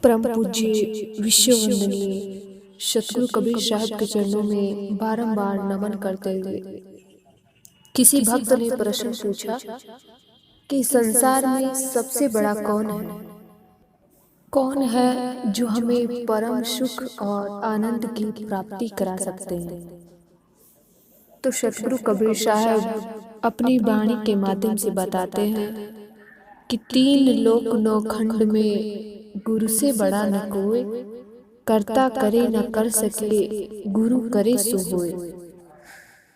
परम पूज्य विश्व वंदनीय सतगुरु कबीर साहब के चरणों में बारंबार नमन करते हुए किसी भक्त ने प्रश्न पूछा कि संसार में सबसे बड़ा कौन है? कौन है जो हमें परम सुख और आनंद की प्राप्ति करा सकते हैं? तो सतगुरु कबीर साहब अपनी वाणी के माध्यम से बताते हैं कि तीन लोक नौ खंड में गुरु से बड़ा न कोई, करता करे न कर सके, गुरु करे सो होए।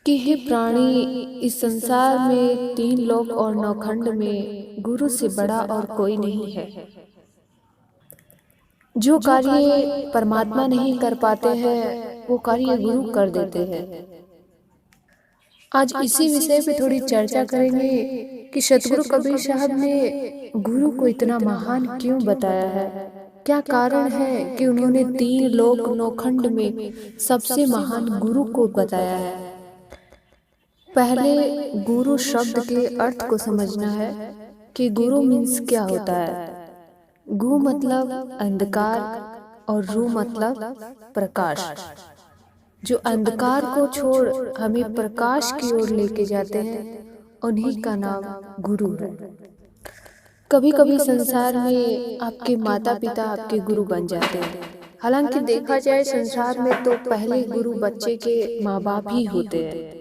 कि हे प्राणी, इस संसार में तीन लोक और नौ खंड में गुरु से बड़ा और कोई नहीं है। जो कार्य परमात्मा नहीं कर पाते हैं वो कार्य गुरु कर देते हैं। आज इसी विषय पे थोड़ी चर्चा करेंगे कि सतगुरु कबीर साहब ने गुरु को इतना महान क्यों बताया है। क्या कारण है कि उन्होंने तीन लोक नौ खंड में सबसे महान गुरु को बताया है। पहले गुरु शब्द के अर्थ को समझना है कि गुरु मीन्स क्या होता है। गु मतलब अंधकार और रू मतलब प्रकाश। जो अंधकार को छोड़ हमें प्रकाश की ओर लेके जाते हैं उन्हीं का नाम गुरु है। कभी कभी संसार में आपके माता पिता आपके गुरु बन जाते हैं। हालांकि देखा जाए संसार में तो पहले गुरु बच्चे के माँ बाप ही होते हैं,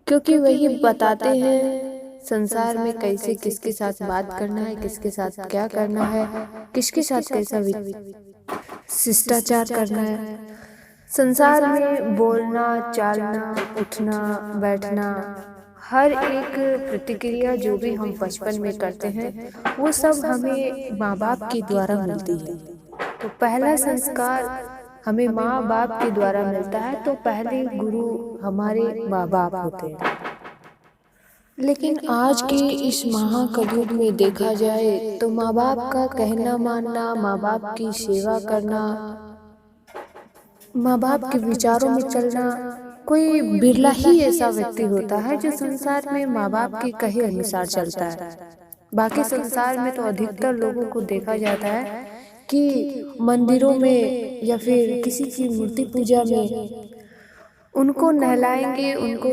क्योंकि वही बताते हैं संसार में कैसे किसके साथ बात करना है, किसके साथ क्या करना है, किसके साथ कैसा शिष्टाचार करना है। संसार में बोलना, चालना, उठना, बैठना, हर एक प्रतिक्रिया जो भी हम बचपन में करते हैं वो सब हमें माँ बाप के द्वारा मिलती है। तो पहला संस्कार हमें माँ बाप के द्वारा मिलता है, तो पहले गुरु हमारे माँ बाप होते हैं। लेकिन आज के इस महाकलयुग में देखा जाए तो माँ बाप का कहना मानना, माँ बाप की सेवा करना, माँ बाप के विचारों में चलना, कोई बिरला ही ऐसा व्यक्ति होता है जो संसार में माँ बाप के कहे अनुसार चलता है। बाकी संसार में तो अधिकतर लोगों को देखा जाता है कि मंदिरों में या फिर किसी की मूर्ति पूजा में उनको नहलाएंगे, उनको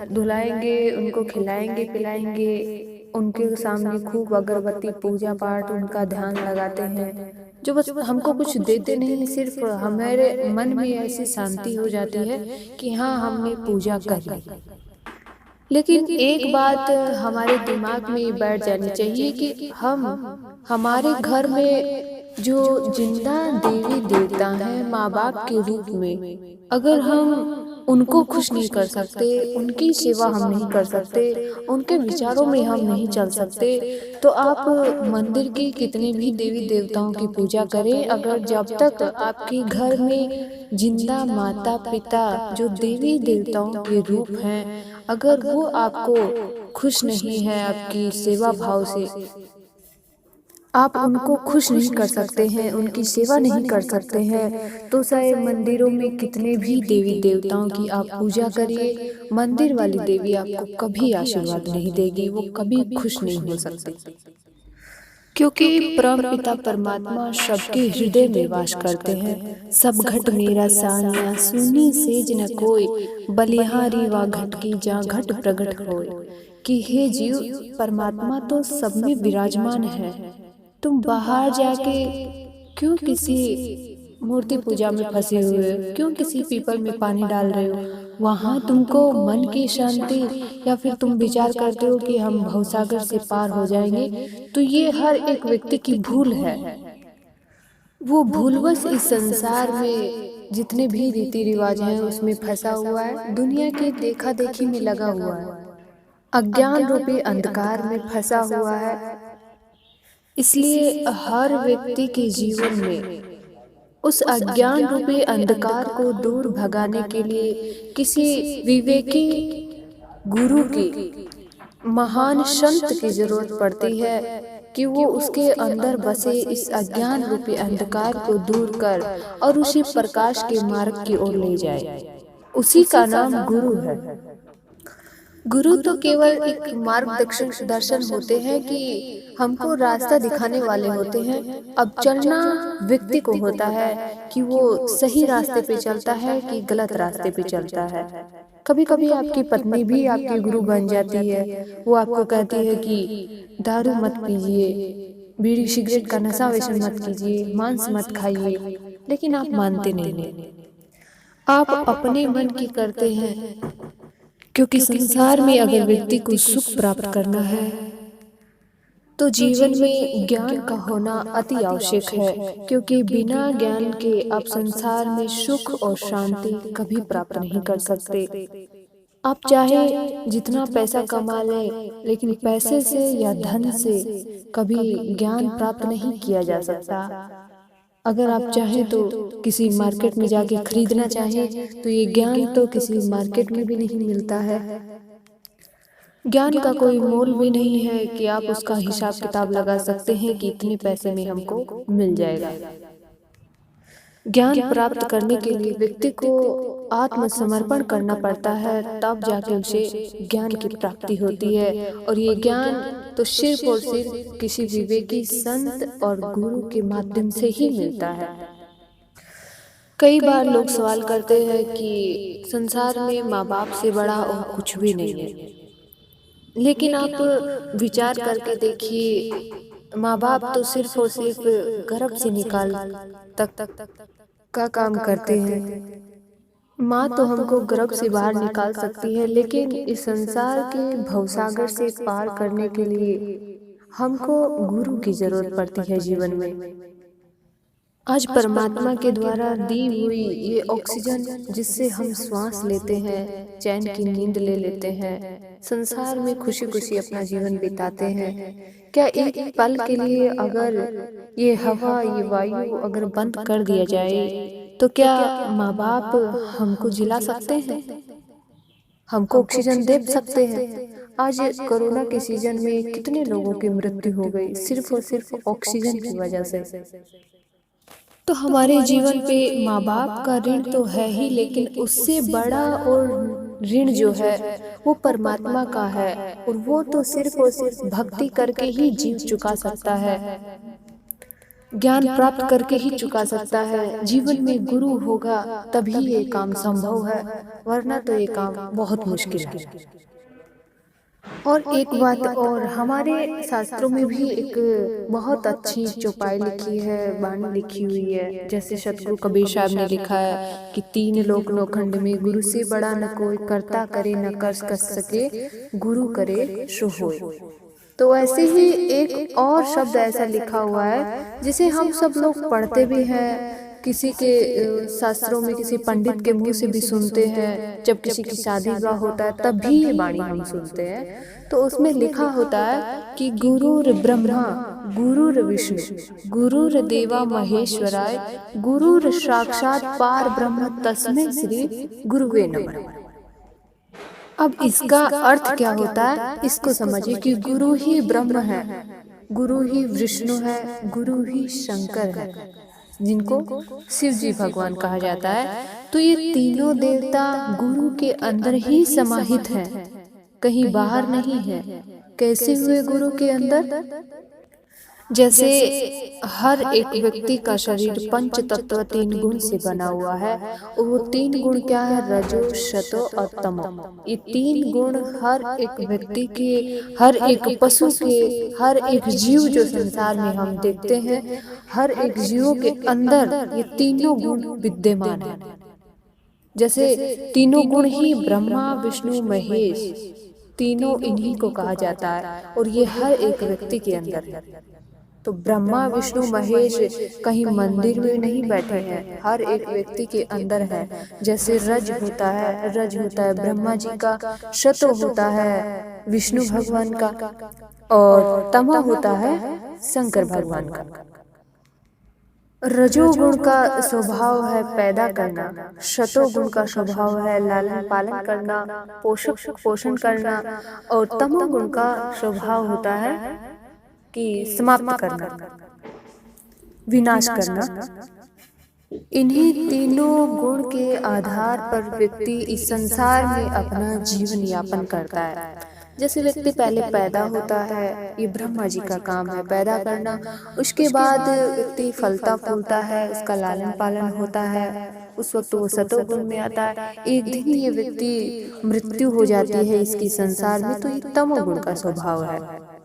धुलाएंगे, उनको खिलाएंगे पिलाएंगे, उनके सामने खूब अगरबत्ती पूजा पाठ उनका ध्यान लगाते हैं, जो बस हमको कुछ देते नहीं, सिर्फ हमारे मन में ऐसी शांति हो जाती है कि हाँ हमने पूजा कर ली। लेकिन एक बात हमारे दिमाग में बैठ जानी चाहिए कि हम हमारे घर में जो जिंदा देवी देवता हैं माँ बाप के रूप में, अगर हम उनको खुश नहीं कर सकते, उनकी सेवा हम नहीं कर सकते, उनके विचारों में हम नहीं चल सकते, तो आप मंदिर की कितने भी देवी देवताओं की पूजा करें, अगर जब तक आपके घर में जिंदा माता पिता जो देवी देवताओं के रूप हैं, अगर वो आपको खुश नहीं है आपकी सेवा भाव से, आप उनको खुश नहीं कर सकते हैं, उनकी सेवा नहीं कर सकते हैं, तो चाहे मंदिरों में कितने भी देवी देवताओं की आप पूजा करिए, मंदिर वाली देवी आपको कभी आशीर्वाद नहीं देगी, वो कभी खुश नहीं हो सकती। क्योंकि परम पिता परमात्मा सबके हृदय में वास करते हैं। सब घट मेरा सानिया, सुनी सेज न कोई, बलिहारी वा घट की जा घट प्रगट होए। कि हे जीव, परमात्मा तो सब में विराजमान है, तुम बाहर जाके क्यों किसी मूर्ति पूजा में फंसे हुए हो, क्यों किसी पीपल में पानी डाल रहे हो। वहाँ तुमको मन की शांति या फिर तुम विचार करते हो कि हम भवसागर से पार हो जाएंगे, तो ये हर एक व्यक्ति की भूल है। वो भूलवश इस संसार में जितने भी रीति रिवाज हैं उसमें फंसा हुआ है, दुनिया के देखा देखी में लगा हुआ है, अज्ञान रूपी अंधकार में फंसा हुआ है। इसलिए हर व्यक्ति के जीवन में उस अज्ञान रूपी अंधकार को दूर भगाने के लिए किसी विवेकी गुरु की, महान संत की जरूरत पड़ती है कि वो उसके अंदर बसे इस अज्ञान रूपी अंधकार को दूर कर और उसे प्रकाश के मार्ग की ओर ले जाए। उसी का नाम गुरु है। गुरु तो केवल एक मार्गदर्शन दर्शन होते हैं कि हमको रास्ता दिखाने वाले होते हैं। अब चलना व्यक्ति को होता है कि वो सही रास्ते पे चलता है कि गलत रास्ते पे चलता है। कभी कभी आपकी पत्नी भी आपकी गुरु बन जाती है। वो आपको कहती है कि दारू मत पीजिए, बीड़ी सिगरेट का नशा व्यसन मत कीजिए, मांस मत खाइए, लेकिन आप मानते नहीं हैं। आप अपने मन की करते हैं, क्योंकि संसार में अगर व्यक्ति को सुख प्राप्त करना है तो जीवन में ज्ञान का होना अति आवश्यक है। क्योंकि बिना ज्ञान के आप संसार में सुख और शांति कभी प्राप्त नहीं कर सकते। आप चाहे जितना पैसा कमा लें, लेकिन पैसे से या धन से कभी ज्ञान प्राप्त नहीं किया जा सकता। अगर आप चाहें तो किसी मार्केट में जाके खरीदना चाहें तो ये ज्ञान तो किसी मार्केट में भी नहीं मिलता है। ज्ञान का कोई मोल भी नहीं है कि आप उसका हिसाब किताब लगा सकते हैं कि इतने पैसे में हमको मिल जाएगा। ज्ञान प्राप्त करने के लिए व्यक्ति को आत्मसमर्पण करना पड़ता है, तब जाके उसे ज्ञान की प्राप्ति होती है। और ये ज्ञान तो सिर्फ और सिर्फ किसी विवेकी संत और गुरु के माध्यम से ही मिलता है। कई बार लोग सवाल करते हैं कि संसार में माँ बाप से बड़ा और कुछ भी नहीं है। लेकिन आप विचार करके देखिए, माँ बाप तो सिर्फ और सिर्फ गर्भ से निकाल तक का काम करते हैं। माँ तो हमको गर्भ से बाहर निकाल सकती है, लेकिन इस संसार के भवसागर से पार करने के लिए हमको गुरु की जरूरत पड़ती है जीवन में। आज परमात्मा के द्वारा दी हुई ये ऑक्सीजन जिससे हम श्वास लेते हैं, चैन की नींद ले लेते हैं, संसार में खुशी खुशी अपना जीवन बिताते हैं, क्या एक पल के लिए अगर ये हवा, ये वायु अगर बंद कर दिया जाए तो क्या माँ बाप हमको जिला सकते हैं? हमको ऑक्सीजन दे सकते हैं? आज कोरोना के सीजन में कितने लोगों की मृत्यु हो गई सिर्फ और सिर्फ ऑक्सीजन की वजह से। तो हमारे जीवन पे माँ बाप का ऋण तो है ही, लेकिन उससे बड़ा और ऋण जो है वो परमात्मा का है, और वो तो सिर्फ और सिर्फ भक्ति करके ही जीव चुका सकता है, ज्ञान प्राप्त करके ही चुका सकता है। जीवन में गुरु होगा तभी ये काम संभव है, वरना तो ये काम बहुत मुश्किल है। और एक बात और, हमारे शास्त्रों में भी एक बहुत अच्छी चौपाई लिखी है, वाणी लिखी हुई है। जैसे सतगुरु कबीर साहब ने लिखा है कि तीन लोक नौखंड में गुरु से बड़ा न कोई, करता करे न कर सके, गुरु करे सो होय। तो ऐसे ही एक और शब्द ऐसा लिखा हुआ है जिसे हम सब लोग पढ़ते भी हैं, किसी के शास्त्रों में किसी पंडित के मुंह से भी सुनते हैं। जब किसी की शादी विवाह होता है तब भी ये वाणी हम सुनते हैं। तो उसमें लिखा होता है कि गुरुर ब्रह्मा गुरुर विष्णु गुरुर देवा महेश्वराय गुरुर साक्षात पार ब्रह्म तस्मै श्री गुरुवे नमः। अब इसका अर्थ क्या होता है, इसको समझिए कि गुरु ही ब्रह्म है, गुरु ही विष्णु है, गुरु ही शंकर है, जिनको शिव जी भगवान कहा जाता है। तो ये तीनों देवता गुरु के अंदर ही समाहित हैं, कहीं बाहर नहीं है। कैसे हुए गुरु के अंदर? जैसे हर एक व्यक्ति का शरीर पंच तत्व तीन गुण से बना हुआ है, और वो तीन गुण क्या है? रजो, सतो और तमो। ये तीन गुण हर एक व्यक्ति के, हर एक पशु के, हर एक जीव जो संसार में हम देखते हैं, हर एक जीव के अंदर ये तीनों गुण विद्यमान है। जैसे तीनों गुण ही ब्रह्मा विष्णु महेश, तीनों इन्हीं को कहा जाता है, और ये हर एक व्यक्ति के अंदर है। तो ब्रह्मा विष्णु महेश कहीं मंदिर में नहीं बैठे हैं, हर एक व्यक्ति के अंदर है। जैसे रज होता है ब्रह्मा जी का, शतो होता है विष्णु भगवान का, और तमो होता है शंकर भगवान का। रजोगुण का स्वभाव है पैदा करना, शतोगुण का स्वभाव है लालन पालन करना, पोषण करना, और तमोगुण का स्वभाव होता है कि समाप्त करना, विनाश करना। इन्हीं तीनों गुण के आधार पर व्यक्ति इस संसार में अपना जीवन यापन करता है। जैसे व्यक्ति पहले पैदा होता है, ये ब्रह्मा जी का काम है पैदा करना। उसके बाद व्यक्ति फलता फूलता है, उसका लालन पालन होता है, उस वक्त वो सतोगुण में आता है। एक दिन ये व्यक्ति मृत्यु हो जाती है इसकी संसार में, तो ये तमोगुण का स्वभाव है।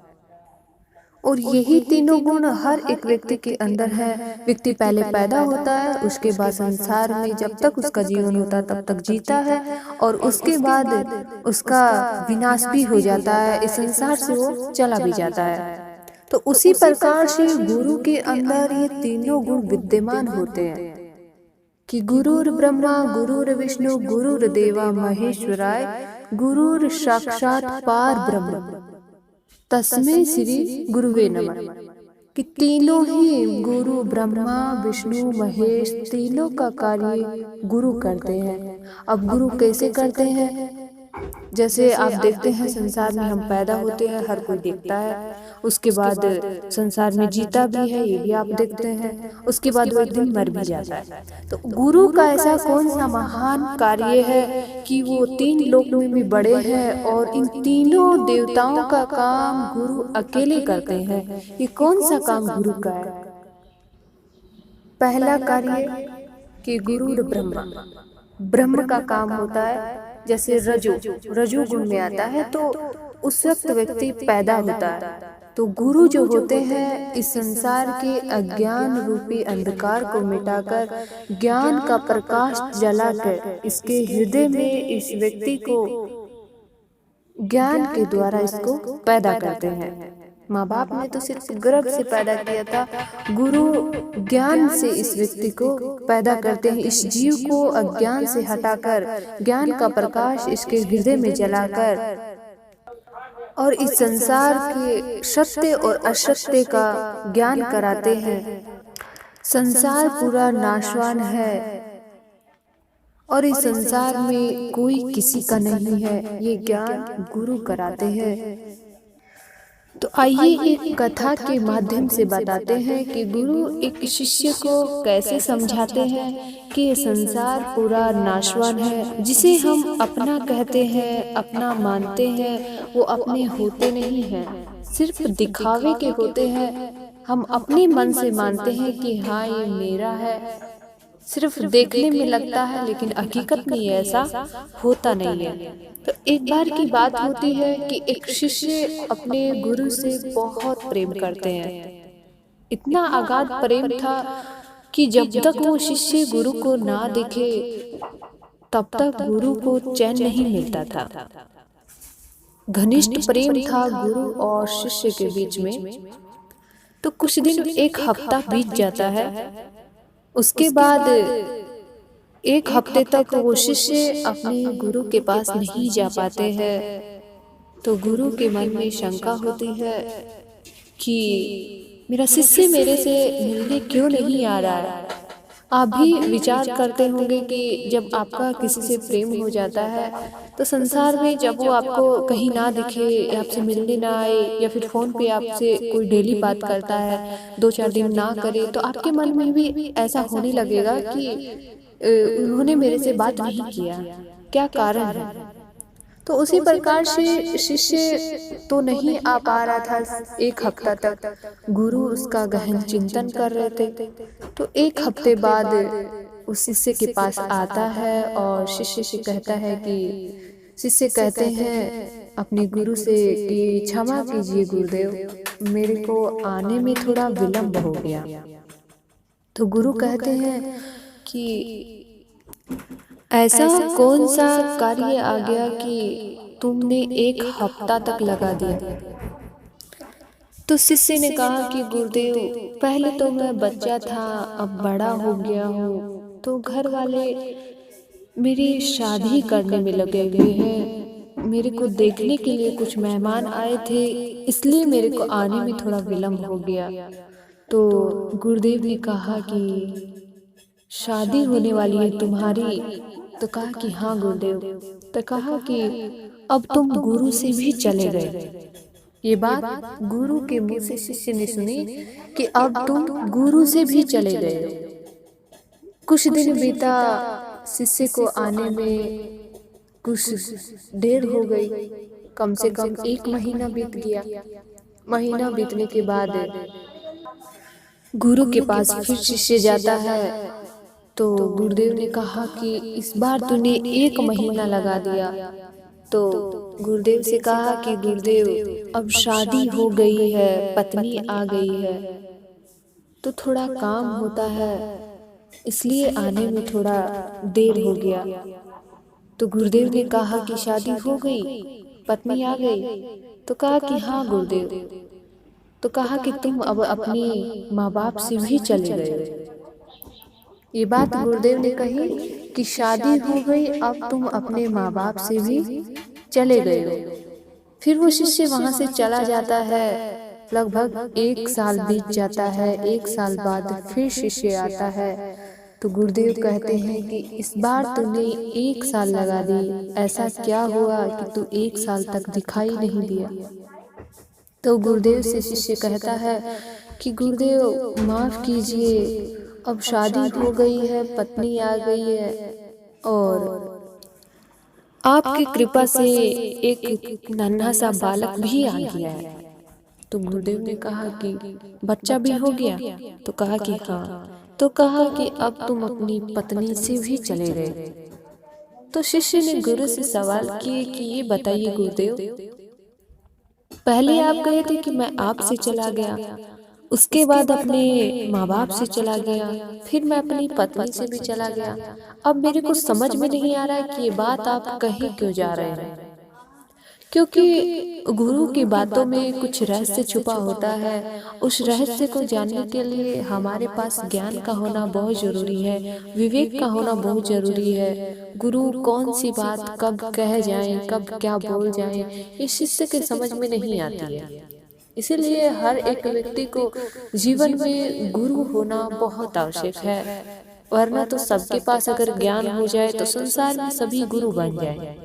और यही तीनों गुण हर एक व्यक्ति के अंदर है। व्यक्ति पहले पैदा होता है, उसके बाद संसार में जब तक उसका जीवन होता है तब तक जीता है, और उसके बाद उसका विनाश भी हो जाता है, इस संसार से वो चला भी जाता है। तो उसी प्रकार से गुरु के अंदर ये तीनों गुण विद्यमान होते हैं कि गुरुर ब्रह्मा गुरुर विष्णु गुरुर देवा महेश्वराय गुरुर साक्षात पार ब्रह्म तस्मै श्री गुरुवे नमः। कि तीनों ही गुरु ब्रह्मा विष्णु महेश तीनों का कार्य गुरु करते हैं। अब गुरु कैसे करते हैं? जैसे आप देखते हैं संसार में हम पैदा होते हैं, हर कोई देखता है, उसके बाद संसार में जीता भी है, ये भी आप देखते हैं, उसके बाद वो एक दिन मर भी जाता है। तो गुरु का ऐसा कौन सा महान कार्य है कि वो तीन लोक में भी बड़े हैं, और इन तीनों देवताओं का काम गुरु अकेले करते हैं। ये कौन सा काम गुरु का है? पहला कार्य कि गुरु ब्रह्मा, ब्रह्म का काम होता है। जैसे रजो गुण में आता है, तो उस वक्त व्यक्ति पैदा होता है। तो गुरु जो होते हैं इस संसार के अज्ञान रूपी अंधकार को मिटाकर ज्ञान का प्रकाश जलाकर इसके हृदय में इस व्यक्ति को ज्ञान के द्वारा इसको पैदा करते हैं। माँ बाप ने तो सिर्फ गर्भ से पैदा किया था, गुरु ज्ञान से इस व्यक्ति को पैदा करते हैं। इस जीव को अज्ञान से हटाकर ज्ञान का प्रकाश इसके हृदय में जलाकर और इस संसार के सत्य और असत्य का ज्ञान कराते हैं। संसार पूरा नाशवान है और इस संसार में कोई किसी का नहीं है, ये ज्ञान गुरु कराते हैं। तो आइए एक कथा के माध्यम से बताते हैं कि गुरु एक शिष्य को कैसे समझाते हैं कि ये संसार पूरा नाशवान है। जिसे हम अपना कहते हैं, अपना मानते हैं, वो अपने होते नहीं हैं, सिर्फ दिखावे के होते हैं। हम अपने मन से मानते हैं कि हाँ ये मेरा है, सिर्फ देखने में लगता है, लेकिन हकीकत में ऐसा होता नहीं है। तो एक बार की बात होती है कि एक शिष्य अपने गुरु से बहुत प्रेम करते हैं। इतना अगाध प्रेम था कि जब तक वो शिष्य गुरु को ना दिखे तब तक गुरु को चैन नहीं मिलता था। घनिष्ठ प्रेम था गुरु और शिष्य के बीच में। तो कुछ दिन, एक हफ्ता बीत जाता है। उसके बाद एक हफ्ते तक वो शिष्य अपने गुरु के पास नहीं जा पाते हैं। तो गुरु के मन में शंका होती है कि मेरा शिष्य मेरे से मिलने क्यों नहीं आ रहा है। आप भी विचार करते होंगे कि जब आपका किसी से प्रेम हो जाता है तो संसार में जब वो आपको कहीं ना दिखे, आपसे मिलने ना आए, या फिर फ़ोन पे आपसे कोई डेली बात करता है, 2-4 दिन ना करे, तो आपके मन में भी ऐसा होने लगेगा कि उन्होंने मेरे से बात नहीं किया, क्या कारण है। तो उसी प्रकार से शिष्य तो नहीं आ पा रहा था एक हफ्ता तक। गुरु उसका गहन चिंतन कर रहे थे। तो एक हफ्ते बाद उस शिष्य के पास आता है और शिष्य से कहता है कि शिष्य कहते हैं अपने गुरु से कि क्षमा कीजिए गुरुदेव, मेरे को आने में थोड़ा विलम्ब हो गया। तो गुरु कहते हैं कि ऐसा कौन सा कार्य आ गया कि तुमने एक हफ्ता तक लगा दिया। तो शिष्य ने कहा कि गुरुदेव, पहले तो मैं बच्चा था, अब बड़ा हो गया हूँ, तो घर वाले मेरी शादी करने में लगे हुए हैं। मेरे को देखने के लिए कुछ मेहमान आए थे, इसलिए मेरे को आने में थोड़ा विलम्ब हो गया। तो गुरुदेव ने कहा कि शादी होने वाली है तुम्हारी। तो कहा कि हाँ गुरुदेव। तो कहा कि अब तुम गुरु से भी चले गए। ये बात गुरु के मुंह से शिष्य ने सुनी कि अब तुम गुरु से भी चले गए। कुछ दिन बीता, शिष्य को आने में कुछ देर हो गई। कम से कम 1 महीना बीत गया। महीना बीतने के बाद गुरु के पास फिर शिष्य जाता है। तो गुरुदेव ने कहा कि इस बार तूने 1 महीना लगा दिया। तो गुरुदेव से कहा कि गुरुदेव अब शादी हो गई है, पत्नी आ गई है, तो थोड़ा काम होता है, इसलिए आने में थोड़ा देर हो गया। तो गुरुदेव ने कहा कि शादी हो गई, पत्नी आ गई? तो कहा कि हाँ गुरुदेव। तो कहा कि तुम अब अपनी माँ बाप से भी चले गए। ये बात गुरुदेव ने कही कि शादी हो गई, अब तुम अपने माँ बाप से भी चले गए हो। फिर वो शिष्य वहां से चला जाता है। लगभग 1 साल बीत जाता है। 1 साल बाद फिर शिष्य आता है। तो गुरुदेव कहते हैं कि इस बार तूने 1 साल लगा दी, ऐसा क्या हुआ कि तू 1 साल तक दिखाई नहीं दिया? तो गुरुदेव से शिष्य कहता है कि गुरुदेव माफ कीजिए, अब शादी हो गई है, पत्नी आ गई है, और आपकी कृपा से एक नन्हा सा बालक भी आ गया है। तो गुरुदेव ने कहा कि बच्चा भी हो गया? तो कहा कि हाँ। तो कहा कि अब तुम अपनी पत्नी से भी चले गए। तो शिष्य ने गुरु से सवाल किए कि ये बताइए गुरुदेव, पहले आप गए थे कि मैं आपसे चला गया, उसके बाद अपने माँ बाप से चला गया, फिर मैं अपनी पत्नी से भी चला गया। अब मेरे को समझ में नहीं आ रहा है कि ये बात आप कहे क्यों जा रहे हैं, क्योंकि गुरु की बातों में कुछ रहस्य छुपा होता है। उस रहस्य को जानने के लिए हमारे पास ज्ञान का होना बहुत जरूरी है, विवेक का होना बहुत जरूरी है। गुरु कौन सी बात कब कह जाए, कब क्या बोल जाए, ये शिष्य के समझ में नहीं आती है। इसीलिए हर एक व्यक्ति को जीवन में गुरु होना बहुत आवश्यक है, वरना तो सबके पास अगर ज्ञान हो जाए तो संसार में सभी गुरु बन जाए।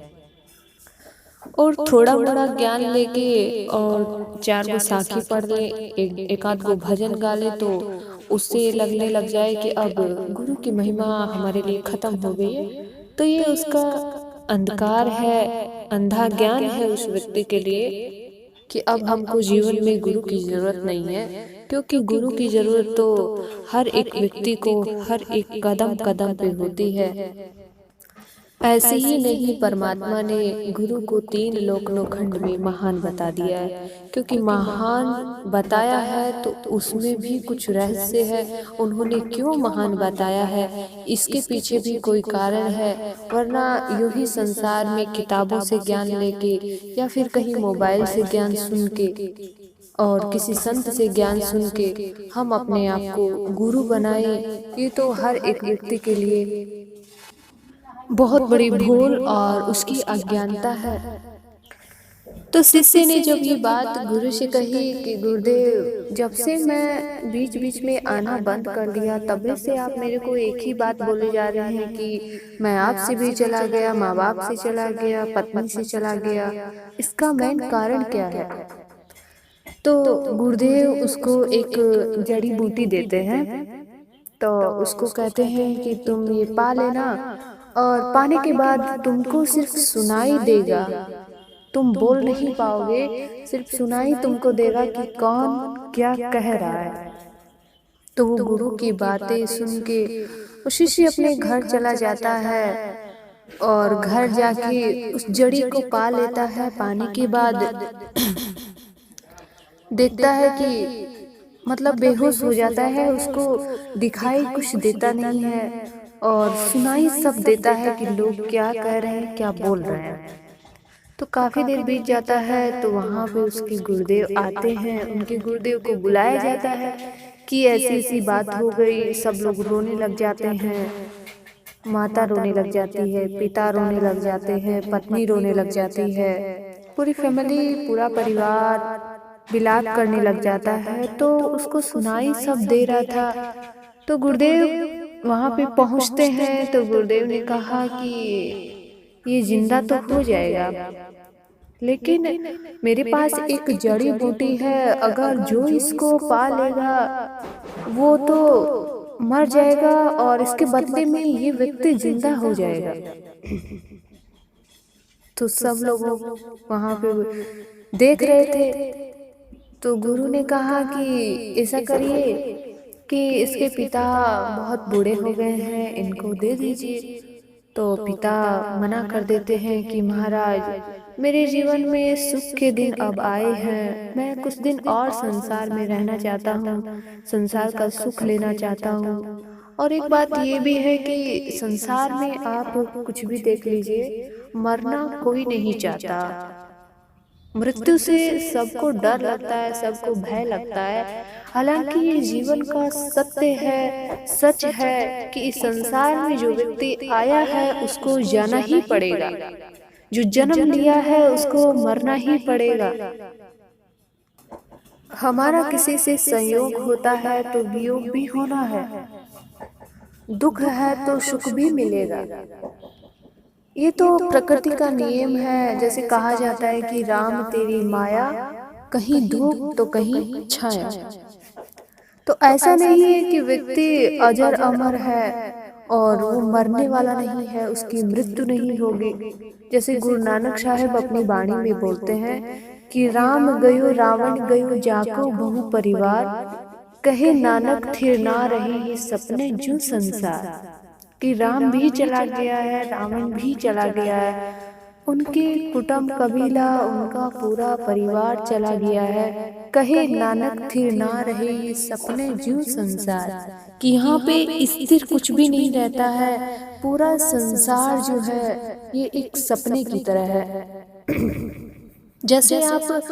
और थोड़ा मोड़ा ज्ञान लेके और 4 गो साखी पढ़ ले, एक आध गो भजन गा ले, तो उससे लगने लग जाए कि अब गुरु की महिमा हमारे लिए खत्म हो गई है। तो ये उसका अंधकार है, अंधा ज्ञान है उस व्यक्ति के लिए कि अब हमको जीवन में गुरु की जरूरत नहीं है, क्योंकि गुरु की जरूरत तो हर एक व्यक्ति को हर एक कदम कदम पे होती है। ऐसे ही नहीं, परमात्मा ने गुरु को 3 लोक में महान बता दिया है, क्योंकि महान बताया है तो उसमें भी कुछ रहस्य है। उन्होंने क्यों महान बताया है, इसके पीछे भी कोई कारण है, वरना यूं ही संसार में किताबों से ज्ञान लेके या फिर कहीं मोबाइल से ज्ञान सुन के और किसी संत से ज्ञान सुन के हम अपने आप को गुरु बनाए, ये तो हर एक व्यक्ति के लिए बहुत बड़ी भूल और उसकी अज्ञानता है। तो शिष्य ने जब ये बात गुरु से कही कि गुरुदेव, जब से मैं बीच बीच में आना बंद कर दिया, तब से आप मेरे को एक ही बात बोले जा रहे हैं कि मैं आपसे भी चला गया, माँ बाप से चला गया, पत्नी से चला गया, इसका मेन कारण क्या है? तो गुरुदेव उसको एक जड़ी बूटी देते हैं। तो उसको कहते हैं कि तुम ये पा लेना, और पाने के बाद तुमको सिर्फ सुनाई देगा, तुम बोल नहीं पाओगे, सिर्फ सुनाई तुमको देगा कि कौन क्या कह रहा है। तो वो गुरु की बातें सुन के वो शिष्य अपने घर चला जाता है, और घर जाके उस जड़ी को पा लेता है। पाने के बाद देखता है कि मतलब बेहोश हो जाता है, उसको दिखाई कुछ देता नहीं है, और सुनाई सब देता है कि लोग क्या कह रहे हैं, क्या बोल रहे हैं। तो काफी देर बीत जाता है, तो वहां पे उसके गुरुदेव आते हैं। उनके गुरुदेव को बुलाया जाता है कि ऐसी ऐसी बात हो गई। सब लोग रोने लग जाते हैं, माता रोने लग जाती है, पिता रोने लग जाते हैं, पत्नी रोने लग जाती है, पूरी फैमिली, पूरा परिवार विलाप करने लग जाता है। तो उसको सुनाई सब दे रहा था। तो गुरुदेव वहां पे पहुंचते हैं। तो गुरुदेव ने कहा कि ये जिंदा तो हो जाएगा, लेकिन मेरे पास एक जड़ी बूटी है, अगर जो इसको पा लेगा वो तो मर जाएगा और इसके बदले में ये व्यक्ति जिंदा हो जाएगा। तो सब लोग वहां पे देख रहे थे। तो गुरु ने कहा कि ऐसा करिए कि इसके पिता बहुत बूढ़े हो गए हैं, इनको दे दीजिए। तो पिता मना कर देते हैं कि महाराज, मेरे जीवन में सुख के दिन अब आए हैं, मैं कुछ दिन और संसार में रहना चाहता हूँ, संसार का सुख लेना चाहता हूँ। और एक बात ये भी है कि संसार में आप कुछ भी देख लीजिए, मरना कोई नहीं चाहता। मृत्यु से सबको डर लगता है, सबको भय लगता है। हालांकि ये जीवन का सत्य है, सच है कि इस संसार में जो व्यक्ति आया है उसको जाना ही पड़ेगा, जो जन्म लिया है उसको मरना ही पड़ेगा। हमारा किसी से संयोग होता है तो वियोग भी होना है, दुख है तो सुख भी मिलेगा। ये तो प्रकृति का नियम है। जैसे कहा जाता है कि राम तेरी माया, कहीं धूप तो कहीं छाया। तो ऐसा नहीं है कि व्यक्ति अजर अमर है और वो मरने वाला नहीं है, उसकी मृत्यु नहीं होगी। जैसे गुरु नानक साहब अपनी वाणी में बोलते हैं कि राम गयो रावण गयो जाको बहु परिवार, कहे नानक थिर ना रहे ये सपने जो संसार। कि राम भी चला गया है, रावण भी चला गया है, उनके कुटुंब कबीला, उनका पूरा परिवार चला गया है। कहे नानक थिर ना रहे ये सपने जो संसार, कि यहाँ पे स्थिर कुछ भी नहीं रहता है, पूरा संसार जो है ये एक सपने की तरह है। जैसे आप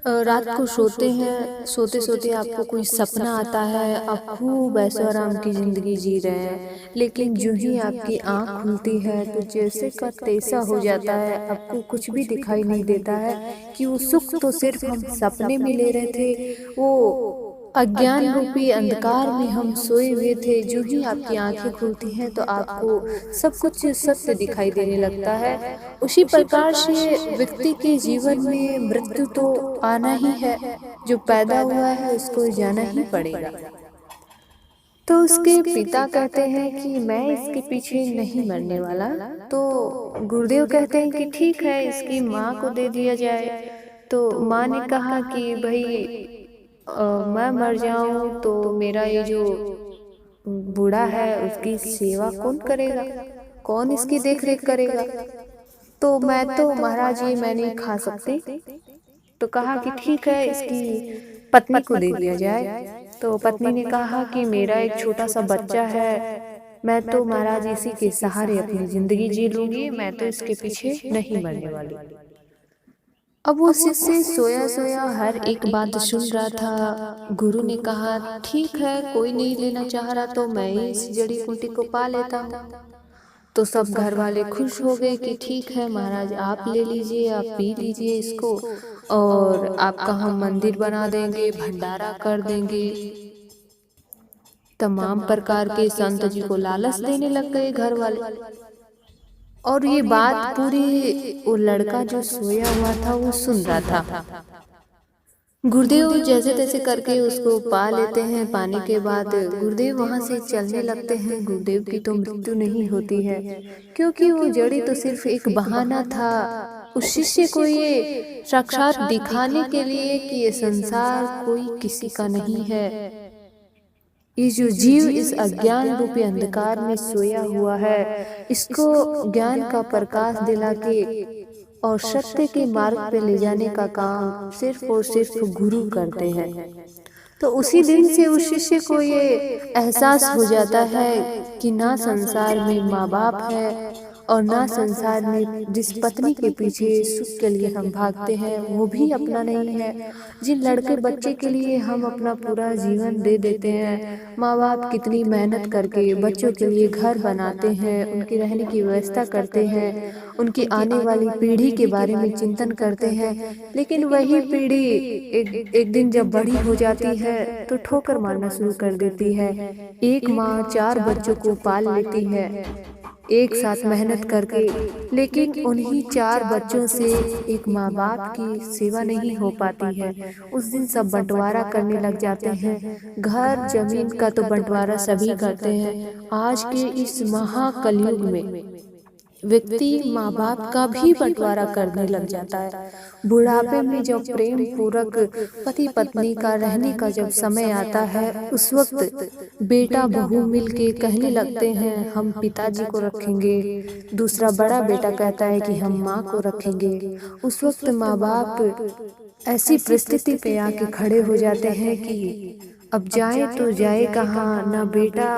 रात को सोते हैं, सोते सोते आपको कोई सपना आता है, आप खूब ऐशो आराम की जिंदगी जी रहे हैं, लेकिन जो ही आपकी आंख खुलती है तो जैसे का तैसा हो जाता है, आपको कुछ भी दिखाई नहीं देता है कि वो सुख तो सिर्फ हम सपने में ले रहे थे, वो अज्ञान रूपी अंधकार में हम सोए हुए थे। जो ही आपकी आंखें खुलती हैं तो आपको सब कुछ सत्य दिखाई देने लगता है। उसी प्रकार से व्यक्ति के जीवन में मृत्यु तो आना ही है, जो पैदा हुआ है उसको जाना ही पड़ेगा। तो उसके पिता कहते हैं कि मैं इसके पीछे नहीं मरने वाला। तो गुरुदेव कहते हैं कि ठीक है, इसकी माँ को दे दिया जाए। तो माँ ने कहा कि भाई मैं मर जाऊं तो मेरा ये जो बूढ़ा है उसकी सेवा कौन करेगा, कौन इसकी देख रेख करेगा। तो मैं तो महाराज ये मैं नहीं खा सकती। तो कहा कि ठीक है, इसकी पत्नी को दे दिया जाए। तो पत्नी ने कहा कि मेरा एक छोटा सा बच्चा है, मैं तो महाराज इसी के सहारे अपनी जिंदगी जी लूंगी, मैं तो इसके पीछे नहीं मरने वाली। अब वो शिष्य सोया सोया हर एक बात सुन रहा था। गुरु ने कहा ठीक है, कोई नहीं लेना चाह रहा तो मैं ही इस जड़ी बूटी को पा लेता हूँ। तो सब घर वाले खुश हो गए कि ठीक है महाराज, आप ले लीजिए, आप पी लीजिए इसको, और आपका हम मंदिर बना देंगे, भंडारा कर देंगे। तमाम प्रकार के संत जी को लालच देने लग गए घर वाले। और ये बात पूरी वो लड़का जो सोया हुआ था वो सुन रहा था। गुरुदेव जैसे तैसे करके उसको पा लेते हैं। पाने के बाद गुरुदेव वहां से चलने लगते हैं। गुरुदेव की तो मृत्यु नहीं होती है, क्योंकि वो जड़ी तो सिर्फ एक बहाना था उस शिष्य को ये साक्षात दिखाने के लिए कि ये संसार कोई किसी का नहीं है। ये जो जीव इस अज्ञान रूपी अंधकार में सोया हुआ है, इसको ज्ञान का प्रकाश दिला के और सत्य के मार्ग पे ले जाने का काम सिर्फ और सिर्फ गुरु करते हैं। तो उसी दिन से उस शिष्य को ये एहसास हो जाता है कि ना संसार में माँ बाप है और ना संसार में जिस पत्नी के पीछे सुख के लिए हम भागते हैं वो भी अपना नहीं है। जिन लड़के बच्चे के लिए हम अपना पूरा जीवन दे देते हैं, माँ बाप कितनी मेहनत करके बच्चों के लिए घर बनाते हैं, उनकी रहने की व्यवस्था करते हैं, उनकी आने वाली पीढ़ी के बारे में चिंतन करते हैं, लेकिन वही पीढ़ी एक दिन जब बड़ी हो जाती है तो ठोकर मारना शुरू कर देती है। एक माँ 4 बच्चों को पाल लेती है, एक साथ मेहनत करके, लेकिन उन्हीं 4 बच्चों से एक माँ बाप की सेवा नहीं हो पाती है। उस दिन सब बंटवारा करने लग जाते हैं। घर जमीन का तो बंटवारा सभी करते हैं। आज के इस महाकलयुग में व्यक्ति माँ बाप का भी बंटवारा करने लग जाता है। बुढ़ापे में जब प्रेम पूरक पति पत्नी का रहने का जब समय आता है, उस वक्त बेटा बहू मिलके कहने लगते हैं हम पिताजी को रखेंगे, दूसरा बड़ा बेटा कहता है कि हम माँ को रखेंगे। उस वक्त माँ बाप ऐसी परिस्थिति पे आके खड़े हो जाते हैं कि अब जाए तो जाए कहाँ। ना बेटा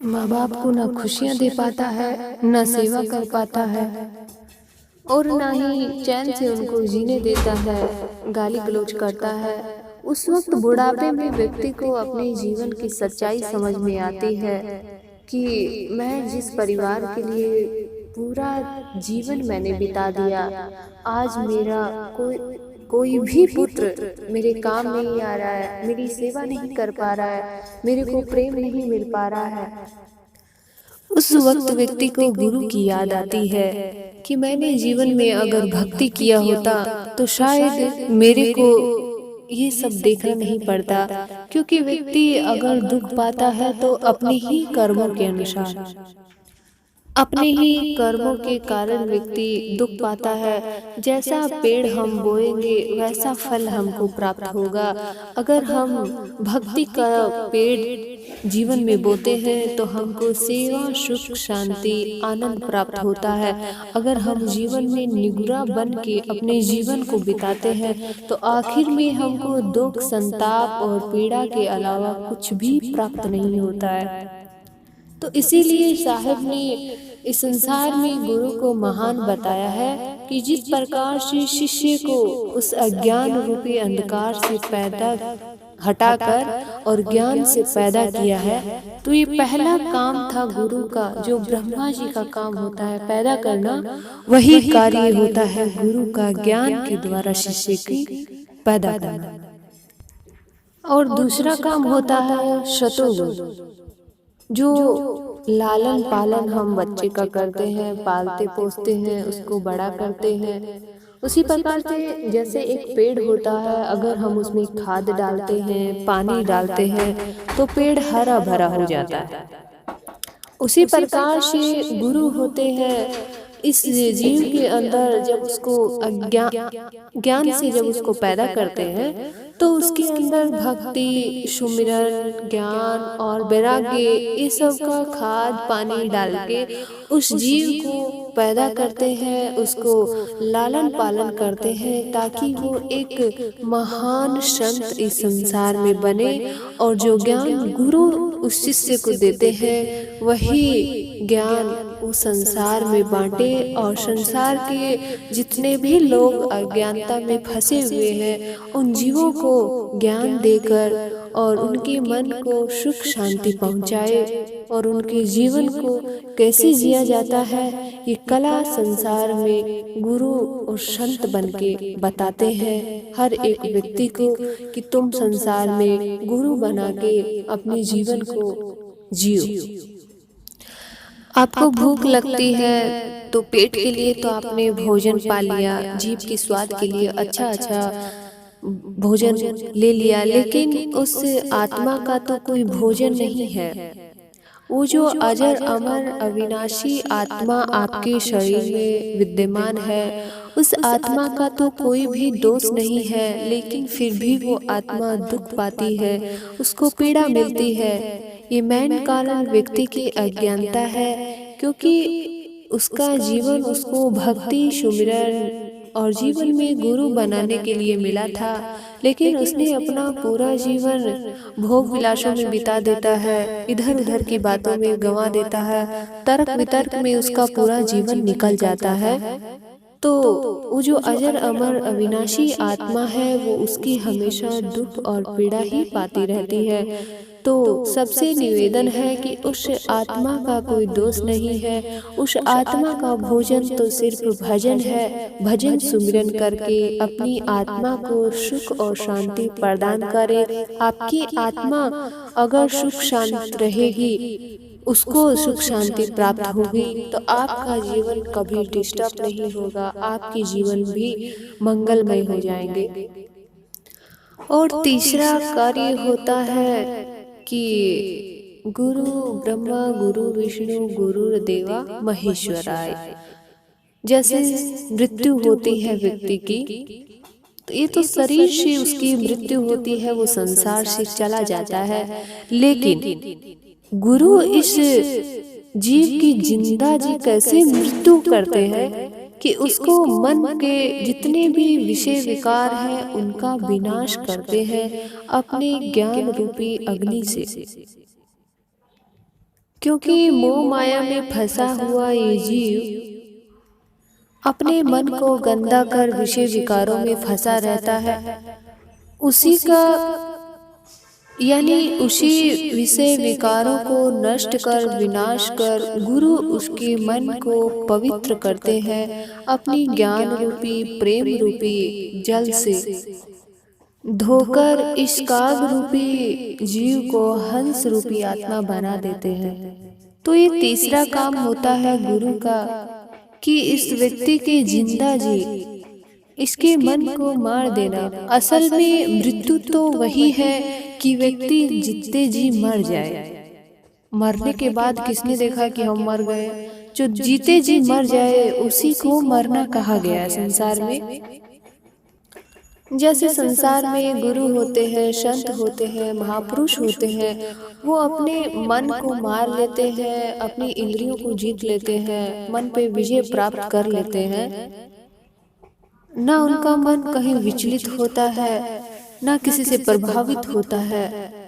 माँ बाप को ना खुशियाँ दे पाता है, ना सेवा कर पाता है, और ना ही चैन से उनको जीने देता है, गाली गलौज करता है। उस वक्त बुढ़ापे में व्यक्ति को अपने जीवन की सच्चाई समझ में आती है कि मैं जिस परिवार के लिए पूरा जीवन मैंने बिता दिया, आज मेरा कोई भी पुत्र मेरे काम नहीं आ रहा है, मेरी सेवा नहीं कर पा रहा है, मेरे को प्रेम नहीं मिल पा रहा है। उस वक्त व्यक्ति को गुरु की याद आती है कि मैंने जीवन में अगर भक्ति किया होता तो शायद मेरे को ये सब देखना नहीं पड़ता। क्योंकि व्यक्ति अगर दुख पाता है तो अपने ही कर्मों के अनुसार, अपने ही कर्मों के कारण व्यक्ति दुख पाता है। जैसा पेड़ हम बोएंगे वैसा फल हमको प्राप्त होगा। अगर हम भक्ति का पेड़ जीवन में बोते हैं तो हमको सेवा, सुख, शांति, आनंद प्राप्त होता है। अगर हम जीवन में निगुरा बन के अपने जीवन को बिताते हैं तो आखिर में हमको दुख, संताप और पीड़ा के अलावा कुछ भी प्राप्त नहीं होता है। तो इसीलिए साहब ने इस संसार में गुरु को महान बताया है कि जिस प्रकार से शिष्य को उस अज्ञान रूपी अंधकार से पैदा हटाकर और ज्ञान से पैदा किया है, तो ये पहला काम था गुरु का। जो ब्रह्मा जी का काम होता है पैदा करना, वही कार्य होता है गुरु का ज्ञान के द्वारा शिष्य की पैदा करना। और दूसरा काम होता है शतोगुरु, जो लालन पालन हम बच्चे का करते हैं, पालते पोसते हैं, उसको बड़ा करते हैं। उसी प्रकार से जैसे एक पेड़ होता है, अगर हम उसमें खाद डालते हैं, पानी डालते हैं तो पेड़ हरा भरा हो जाता है। उसी प्रकार से गुरु होते हैं इस जीव के अंदर। जब उसको ज्ञान से जब उसको पैदा करते हैं तो उसके अंदर भक्ति, सुमिरन, ज्ञान और वैराग्य ये सब का खाद पानी डाल के उस जीव को पैदा करते हैं, उसको लालन पालन करते हैं ताकि वो एक महान संत इस संसार में बने। और जो ज्ञान गुरु उस शिष्य को देते हैं वही ज्ञान उस संसार में बांटे और संसार के जितने भी लोग अज्ञानता में फंसे हुए हैं उन जीवों को ज्ञान देकर और उनके मन को सुख शांति पहुंचाए। और उनके जीवन को कैसे जिया जाता है ये कला संसार में गुरु और संत बनके बताते हैं हर एक व्यक्ति को कि तुम संसार में गुरु बना के अपने जीवन को जियो। आपको भूख लगती है तो पेट के लिए तो आपने भोजन पा लिया, जीभ के स्वाद के लिए अच्छा भोजन ले लिया, लेकिन उस आत्मा का तो कोई भोजन नहीं है। वो जो अजर अमर अविनाशी आत्मा आपके शरीर में विद्यमान है, उस आत्मा का तो कोई भी दोष नहीं है, लेकिन फिर भी वो आत्मा दुख पाती है, उसको पीड़ा मिलती है। ये मैन कारण व्यक्ति की अज्ञानता है, क्योंकि उसका जीवन उसको भक्ति, सुमिरन और जीवन में गुरु बनाने के लिए मिला था, लेकिन उसने अपना पूरा जीवन भोग विलासों में बिता देता है, इधर उधर की बातों में गंवा देता है, तर्क वितर्क में उसका पूरा जीवन निकल जाता है। तो वो जो अजर अमर अविनाशी आत्मा है वो उसकी हमेशा दुख और पीड़ा ही पाती रहती है। तो सबसे निवेदन है कि उस आत्मा का कोई दोष नहीं है, उस आत्मा का भोजन तो सिर्फ भजन है। भजन सुमिरन करके अपनी आत्मा को सुख और शांति प्रदान करे। आपकी आत्मा अगर सुख शांत रहेगी उसको सुख शांति प्राप्त होगी तो आपका जीवन कभी डिस्टर्ब नहीं होगा, आपके जीवन भी मंगलमय हो जाएंगे। और तीसरा कार्य होता है कि गुरु ब्रह्मा गुरु विष्णु गुरुर्देवा महेश्वराय। जैसे मृत्यु होती है व्यक्ति की, तो ये तो शरीर से उसकी मृत्यु होती है, वो संसार से चला जाता है, लेकिन गुरु इस जीव की जिंदा जी कैसे मृत्यु करते हैं कि उसको मन के जितने भी विषय विकार हैं उनका विनाश करते हैं अपने ज्ञान रूपी अग्नि से। क्योंकि मोह माया में फंसा हुआ ये जीव अपने मन को गंदा कर विषय विकारों में फंसा रहता है, उसी का यानी उसी विषय विकारों को नष्ट कर विनाश कर गुरु उसके मन को पवित्र करते हैं अपनी ज्ञान रूपी प्रेम रूपी जल से धोकर इस काग रूपी जीव को हंस रूपी आत्मा बना देते हैं। तो ये तीसरा काम होता है गुरु का कि इस व्यक्ति के जिंदा जी इसके मन को मार देना। असल में मृत्यु तो वही है कि व्यक्ति जीते जी मर जाए। मरने के बाद किसने देखा कि हम मर गए? जो जीते जी मर जाए उसी को मरना कहा गया है संसार में। जैसे संसार में गुरु होते हैं, संत होते हैं, महापुरुष होते हैं, वो अपने मन को मार लेते हैं, अपनी इंद्रियों को जीत लेते हैं, मन पे विजय प्राप्त कर लेते हैं। ना उनका मन कहीं विचलित होता है, ना किसी से प्रभावित होता है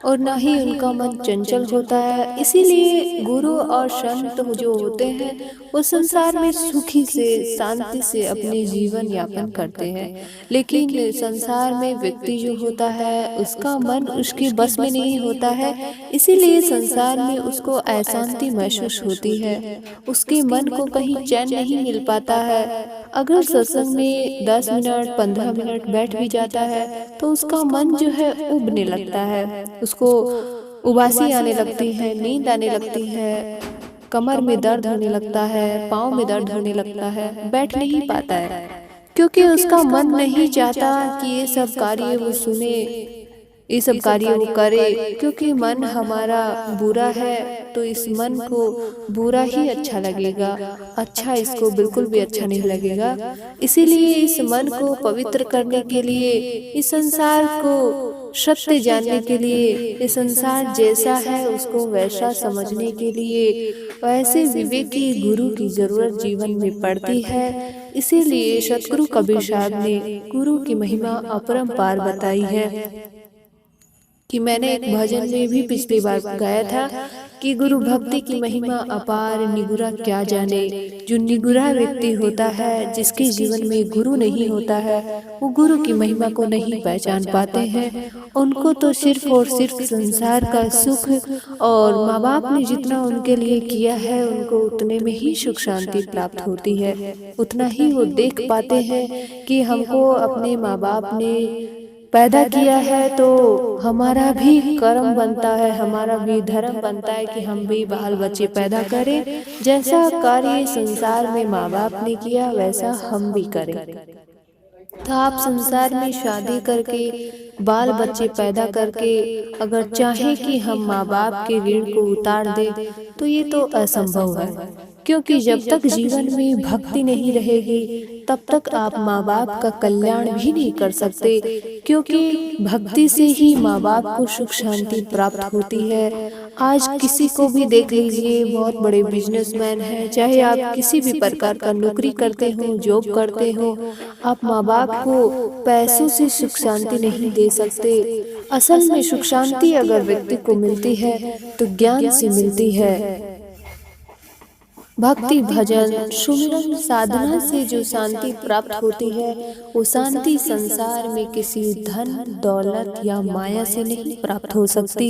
और ना ही उनका मन चंचल होता है। इसीलिए गुरु और संत जो होते हैं वो संसार में सुखी से शांति से अपने जीवन यापन करते हैं। लेकिन संसार में व्यक्ति जो होता है उसका मन उसके बस में नहीं होता है, इसीलिए संसार में उसको अशांति महसूस होती है, उसके मन को कहीं चैन नहीं मिल पाता है। अगर सत्संग में 10 मिनट 15 मिनट बैठ भी जाता है तो उसका मन जो है उबने लगता है, उसको उबासी आने लगती है, नींद आने लगती है, कमर में दर्द होने लगता है, पाँव में दर्द होने लगता है, बैठ नहीं पाता है। क्योंकि उसका मन नहीं चाहता कि ये सब कार्य वो सुने, ये सब कार्य वो करे। क्योंकि मन हमारा बुरा है तो इस मन को बुरा ही अच्छा लगेगा, अच्छा इसको बिल्कुल भी अच्छा नहीं लगेगा। इसीलिए इस मन को पवित्र करने के लिए, इस संसार को सत्य जानने के लिए, इस संसार जैसा है उसको वैसा समझने के लिए वैसे विवेकी गुरु की जरूरत जीवन में पड़ती है। इसीलिए सतगुरु कबीर साहब ने गुरु की महिमा अपरंपार बताई है कि मैंने एक भजन में भी पिछली बार गाया था कि गुरु भक्ति की महिमा अपार निगुरा क्या जाने। जो निगुरा व्यक्ति होता है, जिसके जीवन में गुरु नहीं होता है, वो गुरु की महिमा को नहीं पहचान पाते हैं। उनको तो सिर्फ और सिर्फ संसार का सुख और माँ बाप ने जितना उनके लिए किया है उनको उतने में ही सुख शांति प्राप्त होती है। उतना ही वो देख पाते हैं कि हमको अपने माँ बाप ने पैदा किया है तो हमारा भी कर्म बनता है, हमारा भी धर्म बनता है कि हम भी बाल बच्चे पैदा करें। जैसा कार्य संसार में माँ बाप ने किया वैसा हम भी करें। तो आप संसार में शादी करके बाल बच्चे पैदा करके अगर चाहें कि हम माँ बाप के ऋण को उतार दें तो ये तो असंभव है। क्योंकि जब तक जीवन में भक्ति नहीं रहेगी तब तक आप माँ बाप का कल्याण भी नहीं कर सकते। क्योंकि भक्ति से ही माँ बाप को सुख शांति प्राप्त होती है। आज किसी को भी देख लीजिए, बहुत बड़े बिजनेसमैन हैं, चाहे आप किसी भी प्रकार का नौकरी करते हो, जॉब करते हो, आप माँ बाप को पैसों से सुख शांति नहीं दे सकते। असल में सुख शांति अगर व्यक्ति को मिलती है तो ज्ञान से मिलती है। भक्ति भजन सुमिरन साधना से जो शांति प्राप्त होती है वो शांति संसार में किसी धन दौलत या माया से नहीं प्राप्त हो सकती।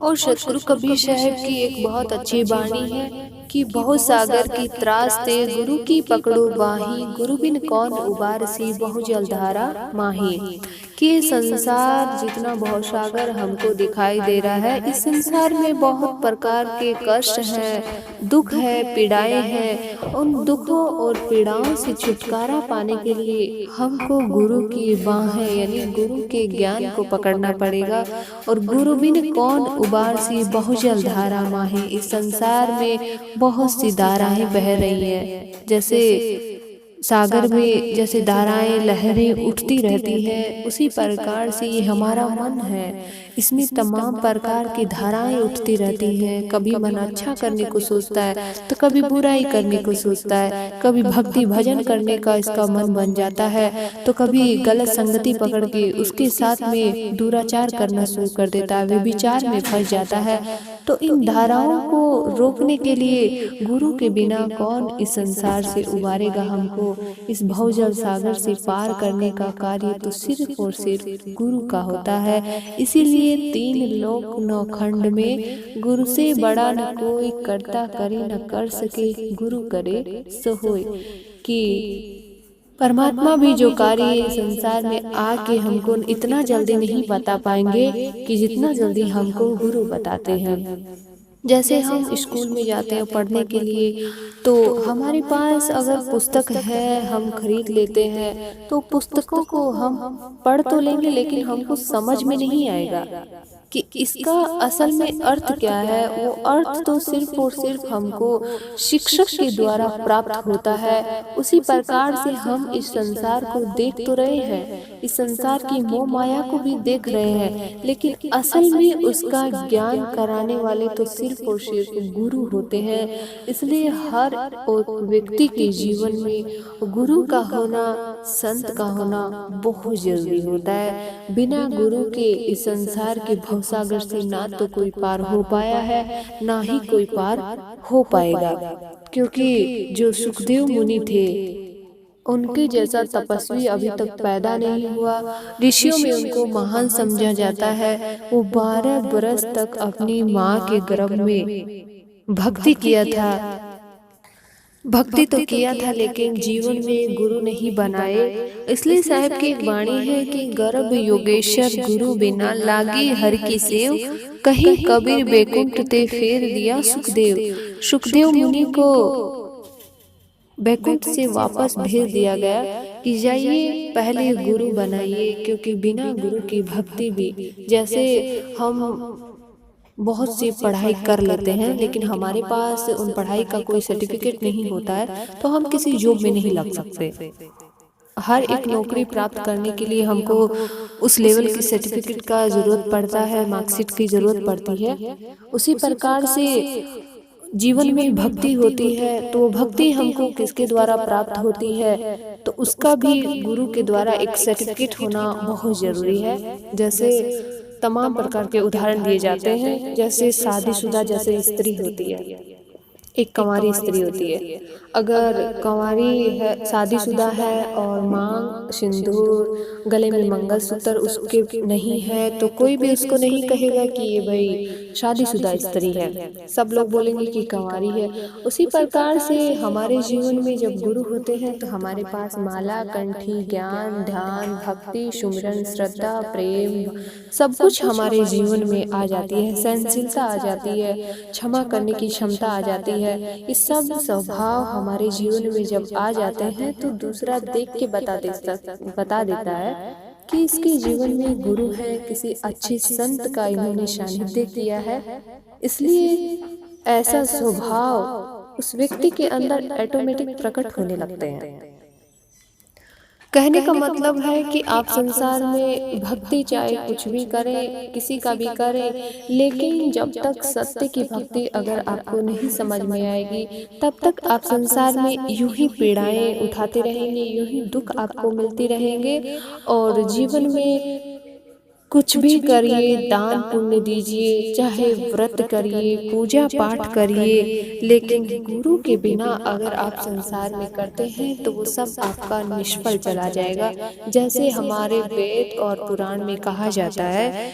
और सतगुरु कबीर साहब की एक बहुत अच्छी वाणी है कि बहु सागर की त्रास ते गुरु की पकड़ो बाही, गुरु बिन कौन उबारसी बहु जलधारा माही। कि ये संसार जितना बहु सागर हमको दिखाई दे रहा है, इस संसार में बहुत प्रकार के कष्ट हैं, दुख है, पीड़ाएं हैं। उन दुखों और पीड़ाओं से छुटकारा पाने के लिए हमको गुरु की बाहें यानी गुरु के ज्ञान को पकड़ना पड़ेगा। और गुरु बिन कौन उबार सी बहुजल धारा माहे। इस संसार में बहुत सी धाराएं बह रही हैं, जैसे सागर में जैसे धाराएं लहरें उठती रहती है, उसी प्रकार से ये हमारा मन है, इसमें तमाम प्रकार की धाराएं उठती रहती हैं। कभी मन अच्छा करने को सोचता है तो कभी बुराई करने को सोचता है, कभी भक्ति भजन करने का इसका मन बन जाता है तो कभी गलत संगति पकड़ के उसके साथ में दुराचार करना शुरू कर देता है, वे विचार में फंस जाता है। तो इन धाराओं को रोकने के लिए गुरु के बिना कौन इस संसार से उबारेगा हमको। इस भवजल सागर से पार करने का कार्य तो सिर्फ और सिर्फ गुरु का होता है। इसीलिए तीन लोक नौ खंड में गुरु से बड़ा न कोई, करता करे न कर सके, गुरु करे सो होय। कि परमात्मा भी जो कार्य संसार में आके हमको इतना जल्दी नहीं बता पाएंगे कि जितना जल्दी हमको गुरु बताते हैं। जैसे हम स्कूल में जाते हैं पढ़ने के लिए, तो हमारे पास अगर पुस्तक है हम खरीद लेते हैं, तो पुस्तकों को हम पढ़ तो लेंगे लेकिन हमको समझ में नहीं आएगा कि इसका असल में अर्थ क्या है। वो अर्थ तो सिर्फ और सिर्फ हमको शिक्षक के द्वारा प्राप्त होता है। उसी प्रकार से हम इस संसार को देख तो रहे हैं, इस संसार की मोह माया को भी देख रहे हैं, लेकिन असल में उसका ज्ञान कराने वाले तो सिर्फ और सिर्फ गुरु होते हैं। इसलिए हर व्यक्ति के जीवन में गुरु का होना, संत का होना बहुत जरूरी होता है। बिना गुरु के इस संसार के सागर से ना तो कोई पार हो पाया है, ना ही कोई पार हो पाएगा। क्योंकि जो सुखदेव मुनि थे, उनके जैसा तपस्वी अभी तक पैदा नहीं हुआ। ऋषियों में उनको महान समझा जाता है। वो 12 बरस तक अपनी माँ के गर्भ में भक्ति किया था, भक्ति तो किया था लेकिन जीवन में गुरु नहीं बनाए। इसलिए साहब की एक वाणी है कि गर्भ योगेश्वर गुरु बिना लागी हर की सेव, कहीं कबीर बैकुंठ ते फेर दिया सुखदेव। सुखदेव मुनि को बैकुंठ से वापस भेज दिया गया कि जाइए पहले गुरु बनाइए, क्योंकि बिना गुरु की भक्ति भी, जैसे हम बहुत सी पढ़ाई कर लेते हैं लेकिन हमारे पास उन पढ़ाई का कोई सर्टिफिकेट नहीं होता है तो हम किसी जॉब में नहीं लग सकते। हर एक नौकरी प्राप्त करने के लिए हमको उस लेवल की सर्टिफिकेट का जरूरत पड़ता है, मार्कशीट की जरूरत पड़ती है। उसी प्रकार से जीवन में भक्ति होती है, तो भक्ति हमको किसके द्वारा प्राप्त होती है, तो उसका भी गुरु के द्वारा एक सर्टिफिकेट होना बहुत जरूरी है। जैसे तमाम प्रकार के उदाहरण दिए जाते हैं, जैसे शादीशुदा जैसे स्त्री होती है, एक कंवारी स्त्री होती है। अगर कंवारी है, शादीशुदा है और मांग, सिंदूर, गले में मंगलसूत्र उसके नहीं है, तो कोई भी उसको नहीं कहेगा कि ये भाई शादीशुदा स्त्री है, सब लोग बोलेंगे कि कंवारी है। उसी प्रकार से हमारे जीवन में जब गुरु होते हैं तो हमारे पास माला, कंठी, ज्ञान, ध्यान, भक्ति, सुमिरन, श्रद्धा, प्रेम, सब कुछ हमारे जीवन में आ जाती है। सहनशीलता आ जाती है, क्षमा करने की क्षमता आ जाती है। ये सब स्वभाव हमारे जीवन में जब आ जाते हैं तो दूसरा देख के बता देता है कि इसके जीवन में गुरु है, किसी अच्छे संत का इन्होंने सानिध्य किया है। इसलिए ऐसा स्वभाव उस व्यक्ति के अंदर ऑटोमेटिक प्रकट होने लगते हैं। कहने का मतलब है कि आप संसार में भक्ति चाहे कुछ भी करें, किसी का भी करें, लेकिन जब तक सत्य की भक्ति अगर आपको नहीं समझ में आएगी, तब तक आप संसार में यूं ही पीड़ाएं उठाते रहेंगे, यूं ही दुख आपको मिलते रहेंगे। और जीवन में कुछ भी करिए, दान पुण्य दीजिए, चाहे व्रत करिए, पूजा पाठ करिए, लेकिन गुरु के बिना अगर आप संसार में करते हैं तो वो सब आपका निष्फल चला जाएगा। जैसे हमारे वेद और पुराण में कहा जाता है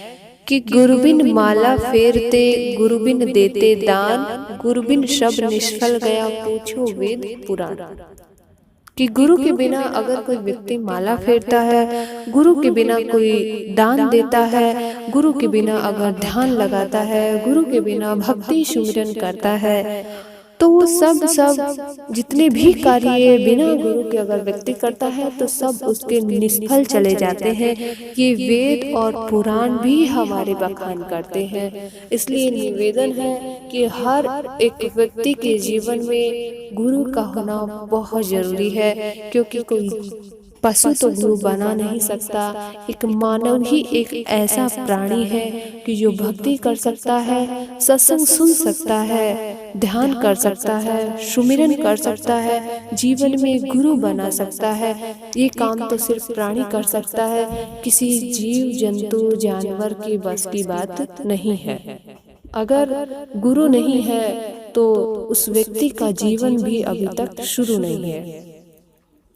कि गुरु बिन माला फेरते, गुरु बिन देते दान, गुरु बिन शब्द निष्फल गया पूछो वेद पुराण। कि गुरु के बिना अगर कोई व्यक्ति माला फेरता है, गुरु के बिना कोई दान देता है, गुरु के बिना अगर ध्यान लगाता है, गुरु के बिना भक्ति सुमिरन करता है, तो वो सब जितने भी कार्य बिना गुरु के अगर व्यक्ति करता है तो सब उसके निष्फल चले जाते हैं। ये वेद और पुराण भी हमारे बखान करते हैं। इसलिए निवेदन है कि हर एक व्यक्ति के जीवन में गुरु का होना बहुत जरूरी है, क्योंकि कोई पशु तो गुरु बना नहीं सकता। एक मानव ही एक ऐसा प्राणी है कि जो भक्ति कर सकता है, सत्संग सुन सकता है, ध्यान कर सकता है, सुमिरन कर सकता है, जीवन में गुरु बना सकता है। ये काम तो सिर्फ प्राणी कर सकता है, किसी जीव जंतु जानवर के बस की बात नहीं है। अगर गुरु नहीं है तो उस व्यक्ति का जीवन भी अभी तक शुरू नहीं है।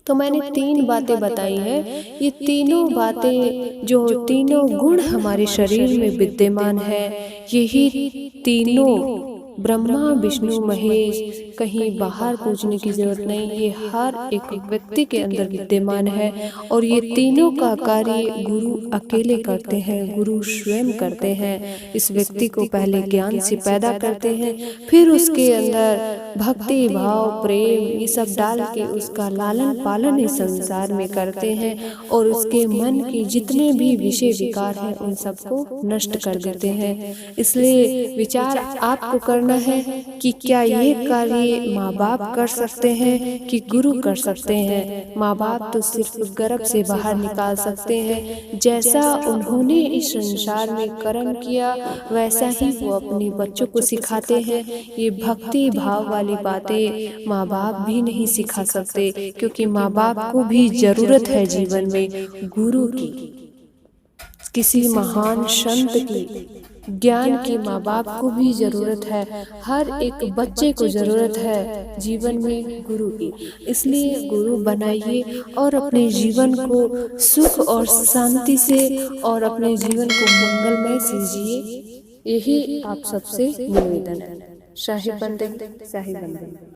तो मैंने 3 बातें बताई हैं। ये तीनों बातें, जो तीनों गुण हमारे शरीर में विद्यमान है, यही तीनों ब्रह्मा विष्णु महेश, कहीं बाहर पूछने की जरूरत नहीं, ये हर एक व्यक्ति के अंदर विद्यमान है। और ये तीनों का कार्य गुरु अकेले करते हैं, गुरु स्वयं करते हैं। इस व्यक्ति को पहले ज्ञान से पैदा करते हैं, फिर उसके अंदर भक्ति भाव प्रेम ये सब डाल के उसका लालन पालन इस संसार में करते हैं, और उसके मन की जितने भी विषय विकार हैं उन सबको नष्ट कर देते हैं। इसलिए विचार आपको करना है कि क्या ये कार्य माँ बाप कर सकते हैं कि गुरु कर सकते हैं। माँ बाप तो सिर्फ गर्भ से बाहर निकाल सकते हैं, जैसा उन्होंने इस संसार में कर्म किया वैसा ही वो अपने बच्चों को सिखाते हैं। ये भक्ति भाव वाली बातें माँ बाप भी नहीं सिखा सकते, क्योंकि माँ बाप को भी जरूरत है जीवन में गुरु की, किसी महान संत की, ज्ञान की माँ बाप को भी जरूरत है। हर एक बच्चे को जरूरत है जीवन में गुरु की। इसलिए गुरु बनाइए और अपने जीवन को सुख और शांति से और अपने जीवन को मंगलमय से जिए। यही आप सबसे निवेदन है। शाही बंदगी, शाही बंदगी।